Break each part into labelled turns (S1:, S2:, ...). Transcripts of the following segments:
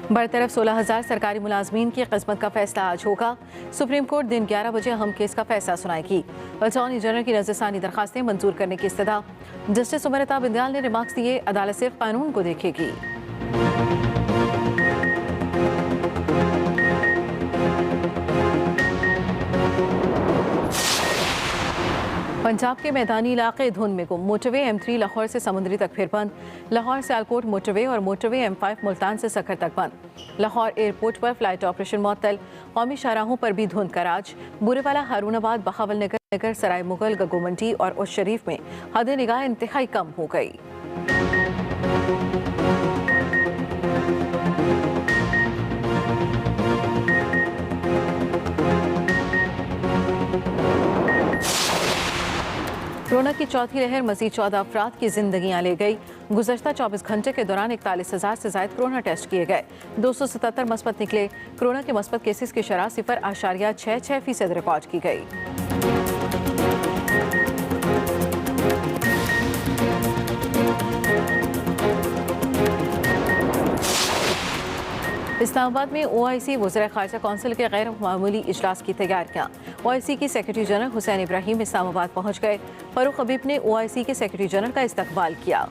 S1: बरतरफ 16,000 सरकारी मुलाजमीन की किस्मत का फैसला आज होगा। सुप्रीम कोर्ट दिन 11 बजे अहम केस का फैसला सुनाएगी। अटॉर्नी जनरल की नजरसानी दरखास्तें मंजूर करने की इस्तदा। जस्टिस उमरता बिंदयाल ने रिमार्क्स दिए, अदालत सिर्फ कानून को देखेगी। पंजाब के मैदानी इलाके धुंध में गुम। मोटरवे M3 लाहौर से समुंदरी तक फिर बंद। लाहौर से सियालकोट मोटरवे और मोटरवे M5 मुल्तान से सखर तक बंद। लाहौर एयरपोर्ट पर फ्लाइट ऑपरेशन मुअत्तल। कौमी शाहराहों पर भी धुंध का राज। बुरेवाला, हारूनाबाद, बहावल नगर, सराय मुगल, गगोमंडी और उस शरीफ में हद निगाह इंतहाई कम हो गई। कोरोना की चौथी लहर मजीद 14 अफराद की जिंदगियां ले गई। गुज़श्ता 24 घंटे के दौरान 41,000 से ज़ायद कोरोना टेस्ट किए गए। 277 मस्बत निकले। कोरोना के मस्बत केसेस की शरह 0.66% रिकॉर्ड की गई। इस्लामाबाद में OIC वज़ीर ख़ारिजा कौंसिल के गैर मामूली इजलास की तैयारियां। OIC की सेक्रेटरी जनरल हुसैन इब्राहिम इस्लामाबाद पहुंच गए। फ़ारूक हबीब ने OIC के सेक्रेटरी जनरल का इस्तकबाल किया।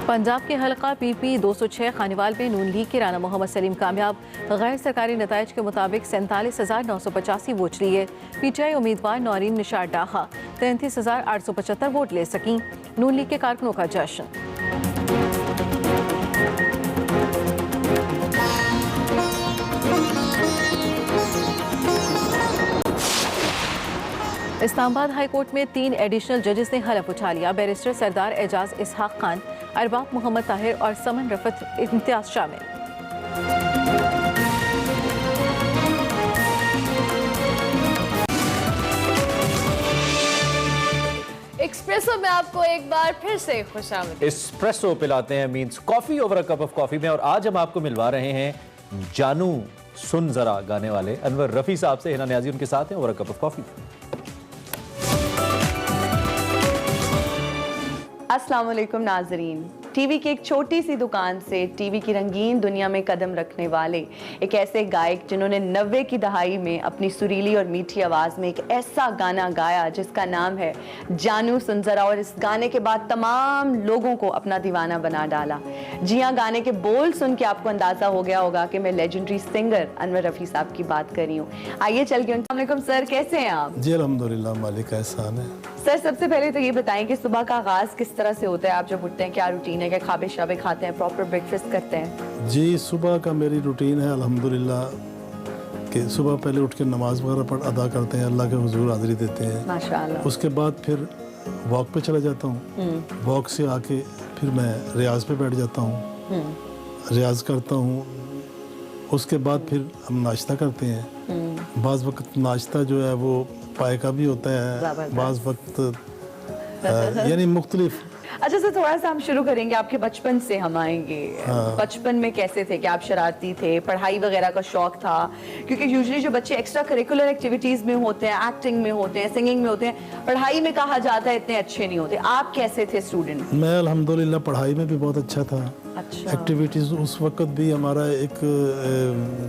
S1: पंजाब के हलका PP 206 खानीवाल में नून लीग के राना मोहम्मद सलीम कामयाब। गैर सरकारी नताइज के मुताबिक 47,985 वोट लिए। PTI उम्मीदवार नौरीन निशार डाहा 33,875 वोट ले सकीं। नून लीग के कारकुनों का जश्न। इस्लामाबाद हाई कोर्ट में 3 एडिशनल जजेस ने हलफ उठा लिया। बैरिस्टर सरदार एजाज इसहाक खान, अरबाब मोहम्मद ताहिर और समन रफत इम्तियाज शामिल।
S2: एक्सप्रेसो में आपको एक बार फिर से खुशामदीद।
S3: एस्प्रेसो पिलाते हैं means coffee over a cup of coffee में, और आज हम आपको मिलवा रहे हैं जानू सुन जरा गाने वाले अनवर रफी साहब से। हिना न्याजी उनके साथ हैं over a cup of coffee.
S4: अस्सलाम वालेकुम नाजरीन। टीवी की एक छोटी सी दुकान से टीवी की रंगीन दुनिया में कदम रखने वाले एक ऐसे गायक जिन्होंने 90 की दहाई में अपनी सुरीली और मीठी आवाज़ में एक ऐसा गाना गाया जिसका नाम है जानू सुन जरा, और इस गाने के बाद तमाम लोगों को अपना दीवाना बना डाला। जी हाँ, गाने के बोल सुन के आपको अंदाज़ा हो गया होगा कि मैं लेजेंडरी सिंगर अनवर रफ़ी साहब की बात कर रही हूँ। आइए चल के। अस्सलाम वालेकुम सर, कैसे हैं आप?
S5: जी अल्हम्दुलिल्लाह, मालिक का एहसान है।
S4: सर सबसे पहले तो ये बताएं कि सुबह का आगाज़ किस तरह से होता है? आप जब उठते हैं क्या रूटीन है? क्या खाबे शाबे खाते हैं? प्रॉपर ब्रेकफास्ट करते हैं?
S5: जी सुबह का मेरी रूटीन है अल्हम्दुलिल्लाह कि सुबह पहले उठ के नमाज वगैरह अदा करते हैं, अल्लाह के हुजूर हाज़िरी देते हैं
S4: माशाअल्लाह।
S5: उसके बाद फिर वॉक पे चला जाता हूँ। वॉक से आके फिर मैं रियाज पे बैठ जाता हूँ, रियाज करता हूँ। उसके बाद फिर हम नाश्ता करते हैं। बाज़ वक्त नाश्ता जो है वो पाए का भी होता है, बाज़ वक्त यानी मुख्तलिफ।
S4: अच्छा सर, थोड़ा सा हम शुरू करेंगे आपके बचपन से, हम आएंगे। बचपन में कैसे थे? क्या आप शरारती थे? पढ़ाई वगैरह का शौक था? क्योंकि यूजुअली जो बच्चे एक्स्ट्रा करिकुलर एक्टिविटीज़ में होते हैं, एक्टिंग में होते हैं, सिंगिंग में होते हैं, पढ़ाई में कहा जाता है इतने अच्छे नहीं होते। आप कैसे थे स्टूडेंट?
S5: मैं अल्हम्दुलिल्लाह पढ़ाई में भी बहुत अच्छा था।
S4: अच्छा।
S5: एक्टिविटीज़ उस वक्त भी हमारा एक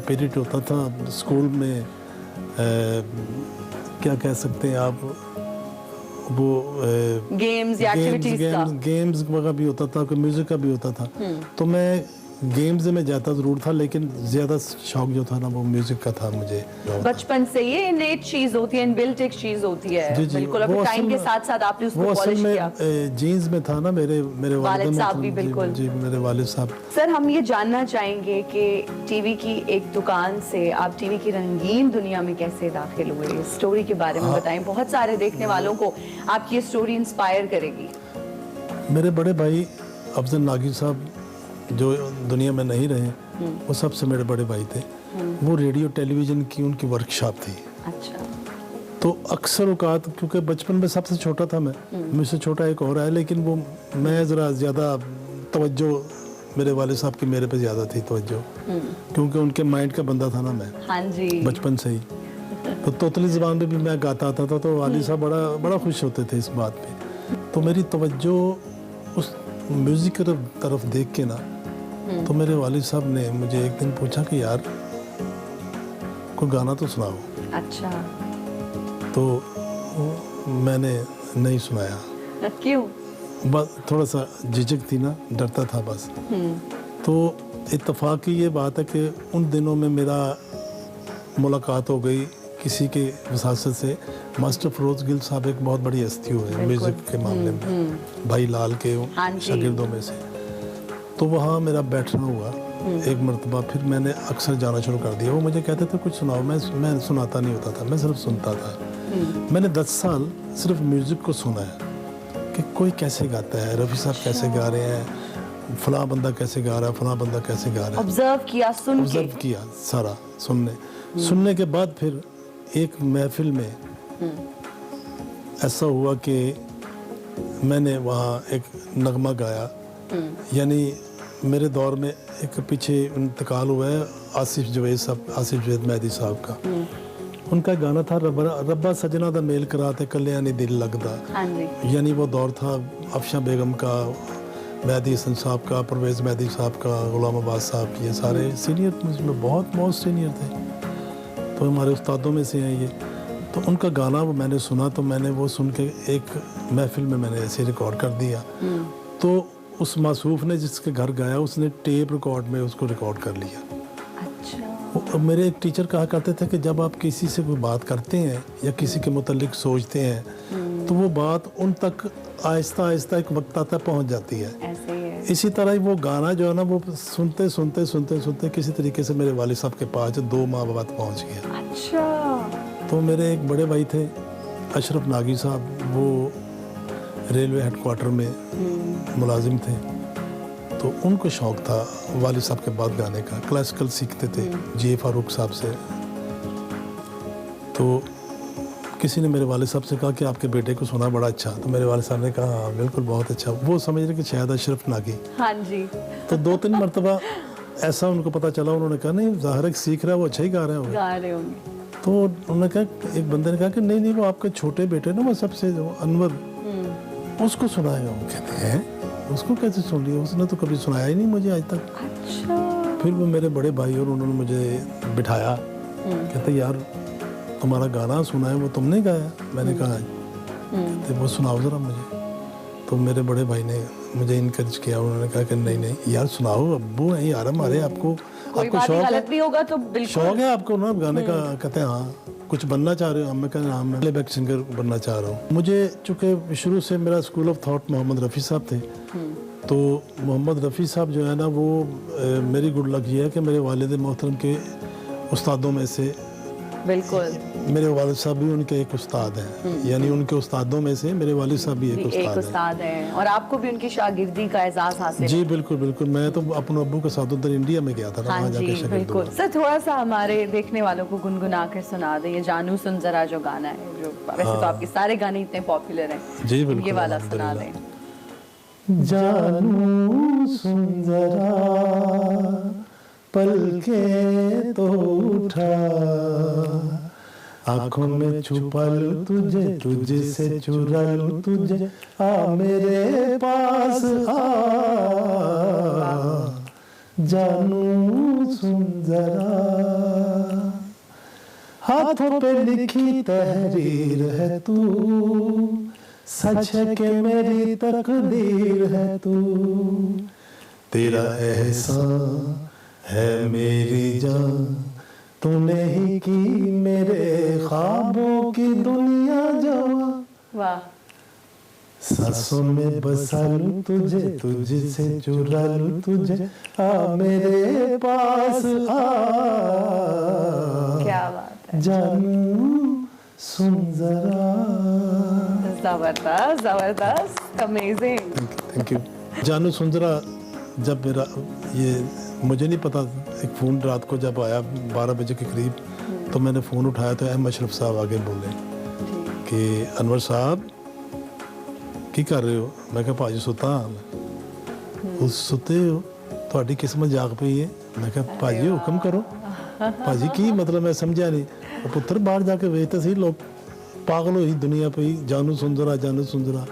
S5: पीरियड होता था स्कूल में, क्या कह सकते हैं आप, वो
S4: गेम्स या
S5: गेम्स वगैरह भी होता था, म्यूजिक का भी होता था। तो मैं गेम्स में जाता ज़रूर था, लेकिन ज़्यादा शौक जो था ना वो म्यूजिक का था मुझे।
S4: बचपन से ये इनेट चीज़ होती है, इनबिल्ट एक चीज़ होती है। बिल्कुल, अगर टाइम के साथ साथ आपने उसको पॉलिश किया।
S5: जीन्स में था ना मेरे
S4: वालिद साहब भी। बिल्कुल
S5: जी, मेरे वालिद साहब।
S4: सर हम ये जानना चाहेंगे कि टीवी की एक दुकान से आप टीवी की रंगीन दुनिया में कैसे दाखिल हुए? स्टोरी के बारे में बताएं, बहुत सारे देखने वालों को आपकी ये स्टोरी इंस्पायर करेगी।
S5: मेरे बड़े भाई अफजल नागिर साहब जो दुनिया में नहीं रहे, वो सबसे मेरे बड़े भाई थे। वो रेडियो टेलीविज़न की उनकी वर्कशॉप थी।
S4: अच्छा।
S5: तो अक्सर औकात, क्योंकि बचपन में सबसे छोटा था मैं, मुझसे छोटा एक और है, लेकिन वो मैं ज़रा ज़्यादा तवज्जो मेरे वाले साहब की मेरे पे ज़्यादा थी तवज्जो, क्योंकि उनके माइंड का बंदा था ना मैं
S4: हाँ जी।
S5: बचपन से ही। तो तोतली ज़बान में भी मैं गाता आता था, तो वाली साहब बड़ा बड़ा खुश होते थे इस बात पे। तो मेरी तवज्जो उस म्यूज़िक की तरफ देख के ना, तो मेरे वालिद साहब ने मुझे एक दिन पूछा कि यार कोई गाना तो सुनाओ।
S4: अच्छा।
S5: तो मैंने नहीं सुनाया।
S4: क्यों?
S5: बस थोड़ा सा झिझक थी ना, डरता था बस। तो इत्तेफाक की ये बात है कि उन दिनों में मेरा मुलाकात हो गई किसी के वसासत से। मास्टर फिरोज गिल साहब एक बहुत बड़ी हस्ती हुए म्यूज़िक के मामले में, भाई लाल के
S4: हाँ जी।
S5: शागिर्दों में से। तो वहाँ मेरा बैठना हुआ एक मरतबा, फिर मैंने अक्सर जाना शुरू कर दिया। वो मुझे कहते थे कुछ सुनाओ, मैं सुनाता नहीं होता था, मैं सिर्फ सुनता था। मैंने 10 साल सिर्फ म्यूज़िक को सुना है कि कोई कैसे गाता है, रफ़ी साहब कैसे गा रहे हैं, फलां बंदा कैसे गा रहा है, फलां बंदा कैसे गा रहा है।
S4: ऑब्जर्व किया, सुन के।
S5: ऑब्जर्व किया सारा, सुनने के बाद फिर एक महफिल में ऐसा हुआ कि मैंने वहाँ एक नगमा गाया। यानी मेरे दौर में एक पीछे इंतकाल हुआ है आसिफ जवेद मेहदी साहब का। उनका गाना था रब्बा सजना दा मेल कराते कल्याणी दिल लगदा।
S4: हाँ जी।
S5: यानी वो दौर था अफशा बेगम का, मेहदी हसन साहब का, परवेज़ मेहदी साहब का, गुलाम अब्बास साहब, ये सारे सीनियर में बहुत सीनियर थे, तो हमारे उस्तादों में से हैं ये। तो उनका गाना वो मैंने सुना, तो मैंने वो सुन के एक महफिल में मैंने ऐसे रिकॉर्ड कर दिया। तो उस मासूफ ने जिसके घर गाया, उसने टेप रिकॉर्ड में उसको रिकॉर्ड कर लिया। अच्छा। मेरे एक टीचर कहा करते थे कि जब आप किसी से कोई बात करते हैं या किसी के मुतालिक सोचते हैं, तो वो बात उन तक आहिस्ता आहिस्ता एक वक्त आता पहुंच जाती है।
S4: ऐसे ही है।
S5: इसी तरह ही वो गाना जो है ना, वो सुनते किसी तरीके से मेरे वालिद साहब के पास 2 माह बाद पहुंच गया।
S4: अच्छा।
S5: तो मेरे एक बड़े भाई थे अशरफ नागी साहब, वो रेलवे हेडक्वार्टर में मुलाजिम थे। तो उनको शौक़ था वालिद साहब के बाद गाने का, क्लासिकल सीखते थे जी फारूक साहब से। तो किसी ने मेरे वालिद साहब से कहा कि आपके बेटे को सुना बड़ा अच्छा। तो मेरे वालिद साहब ने कहा हाँ बिल्कुल बहुत अच्छा। वो समझ रहे कि शायद अशरफ नागी।
S4: हाँ जी।
S5: तो 2-3 मरतबा ऐसा उनको पता चला, उन्होंने कहा नहीं ज़ाहिर है सीख रहा है, वो अच्छा ही गा रहे
S4: होंगे।
S5: तो उन्होंने कहा, एक बंदे ने कहा कि नहीं वो आपके छोटे बेटे ना, वो सबसे जो अनवर, उसको सुनाएगा। वो कहते हैं उसको कैसे सुन लिया, उसने तो कभी सुनाया ही नहीं मुझे आज तक। अच्छा। फिर वो मेरे बड़े भाई और उन्होंने मुझे बिठाया, कहते यार तुम्हारा गाना सुना है, वो तुमने गाया? मैंने कहा कहते वो सुनाओ ज़रा मुझे। तो मेरे बड़े भाई ने मुझे इनकरेज किया, उन्होंने कहा कि नहीं यार सुनाओ, अब्बू हैं यार हमारे, आपको शौक है,
S4: भी होगा तो
S5: शौक है आपको ना गाने का? कहते हैं हाँ। कुछ बनना चाह रहे हो? मैं कहते हाँ मैं प्लेबैक सिंगर बनना चाह रहा हूँ। मुझे चूँकि शुरू से मेरा school of thought Mohammed Rafi साहब थे, तो मोहम्मद रफ़ी साहब जो है ना, वो मेरी गुड लक ये है कि मेरे वालिद मोहतरम के उस्तादों में से,
S4: बिल्कुल
S5: मेरे वालिद साहब भी उनके एक उस्ताद हैं। यानी उनके उस्तादों में से मेरे वालिद साहब भी एक उस्ताद हैं।
S4: और आपको भी उनकी शागिर्दी का एहसास हासिल?
S5: जी बिल्कुल। मैं तो अपने अब्बू के साथ उधर इंडिया में गया था ना, वहाँ जाके शागिर्दी हुआ।
S4: सर थोड़ा सा हमारे देखने वालों को गुनगुना कर सुना दें, ये जानू सुन जरा जो गाना है, जो वैसे तो आपके सारे गाने इतने पॉपुलर हैं।
S5: जी बिल्कुल,
S4: ये वाला सुना दें।
S5: जानू सुन जरा पलके तो उठा, आँखों में छुपा लूं तुझे, तुझसे चुरा लूं तुझे, आ मेरे पास आ, जानू सुन जरा। हाथों पे लिखी तहरीर है तू, सच है कि मेरी तकदीर है तू, तेरा एहसान है मेरी जान, तूने ही की मेरे ख्वाबों की दुनिया जवां।
S4: वाह।
S5: सांसों में बसा लूं तुझे, तुझसे चुरा लूं तुझे, आ मेरे पास आ,
S4: क्या बात है।
S5: जानू सुन जरा।
S4: जबरदस्त, अमेजिंग।
S5: Thank you. जानू सुन जरा, जब मेरा ये मुझे नहीं पता, एक फ़ोन रात को जब आया 12 बजे के करीब, तो मैंने फ़ोन उठाया तो अहमद अशरफ साहब आगे बोले कि अनवर साहब की कर रहे हो? मैं कहा भाजी सुता। उस सुते हो? तो ਤੁਹਾਡੀ ਕਿਸਮਤ ਜਾਗ ਪਈ ਹੈ। ਮੈਂ ਕਿਹਾ ਭਾਜੀ ਹੁਕਮ ਕਰੋ। ਭਾਜੀ ਕੀ ਮਤਲਬ, ਮੈਂ ਸਮਝਿਆ ਨਹੀਂ। ਉਹ ਪੁੱਤਰ ਬਾਹਰ ਜਾ ਕੇ ਵੇਖ ਤਾਂ ਸਹੀ, ਲੋਕ ਪਾਗਲ ਹੋਈ ਦੁਨੀਆ ਪਈ, ਜਾਨੂ ਸੁੰਦਰਾ ਜਾਨੂ ਸੁੰਦਰਾ।